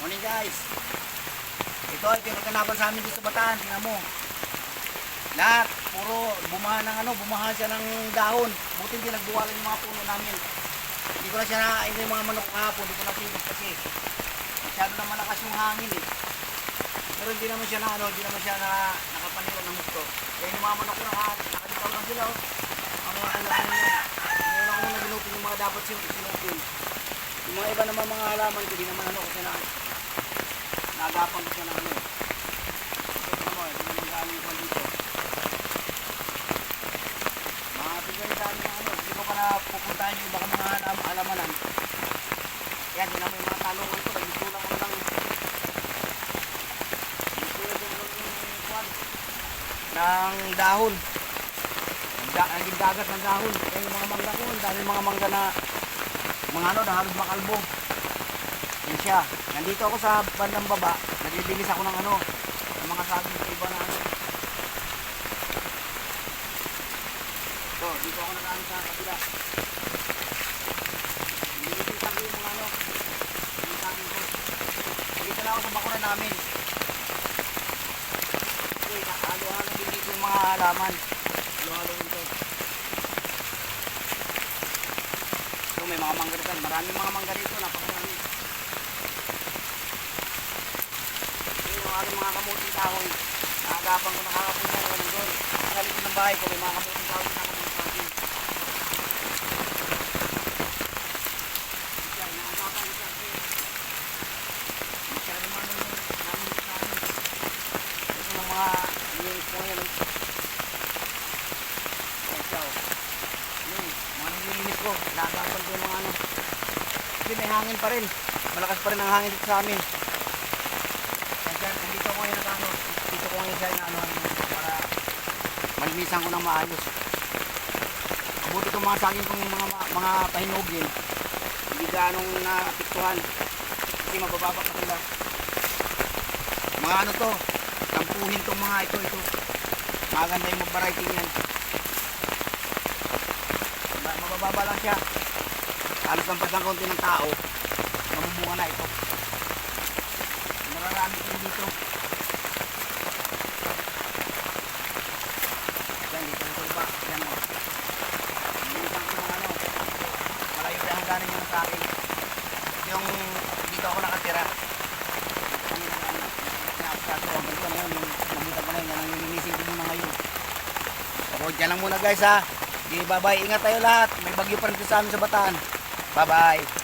Morning guys. Ito ay pinagkanapan sa amin dito sa Bataan. Tingnan mo. Lahat, puro bumaha ng bumaha siya ng dahon. Buti hindi nagbuwalan yung mga puno namin. Hindi ko na siya nakain yung mga manok kahapon. Hindi ko na pinig kasi masyado na malakas yung hangin eh. Pero hindi naman siya nakapanira ng gusto. Kaya yung mga manok ko nakalitaw lang sila oh. Ngayon ako muna ginutin yung mga dapat sinutin. Yung mga iba naman mga halaman ko, di naman kasi naagapan ko siya ng ito naman, hindi naman galing ko dito. Mga tigay sa amin ng hindi ko pa na pupuntahan yung baka mga halamanan. Yan, yun naman yung mga talungan ko, nagsulang ko lang ng dahon. Naging dagat ng dahon. Kaya yung mga mangga ko, dahil mga mangga na na halos makalbo. Yan siya. Nandito ako sa bandang baba, naglilinis ako ng ng mga saging sa iba na So, dito ako nakaano sa kabila. Nililisan ko yung mga yung saging ko. Dito na ako sa bakura namin. Okay, halo-halo din dito yung mga halaman. Halo-halo din ito. So, may mga mangga rito. Maraming mga mangga rito. Napakarami. Yung aking mga kamuting kahoy. Nakagapan ko nakakapunta ko ng doon. Ang galing ng bahay ko. May mga kamuting kahoy na ako ng saging. Kaya inaagapan ko kasi. Masyado naman yung namin sa amin. Ito ng mga linis ko ngayon. Mga nililinis ko, naagapan ko yung mga kasi may hangin pa rin, malakas pa rin ang hangin dito sa amin. Kaya dito ko ngayon dito ko ngayon siya para malinisan ko ng maayos. Mabuti itong mga saging kong mga pahinugin, hindi ganong naapektuhan kasi mabababa pa sila. Mga to, tampuhin itong mga ito maganda yung variety niyan. Mabababa lang siya. Halos ang pasang konti ng tao, mabubunga na ito. Mararami din dito. Yan, dito na tulba. Yan o. Nilisan ko ng malayo na hangganin yung sa akin. Yung dito ako nakatira. Namita ko na yun, nangininisin ko muna ngayon. So, dyan lang muna guys ha. Bye-bye. Ingat tayo lahat. May bagyo pa rin sa amin sa Bataan. Bye-bye.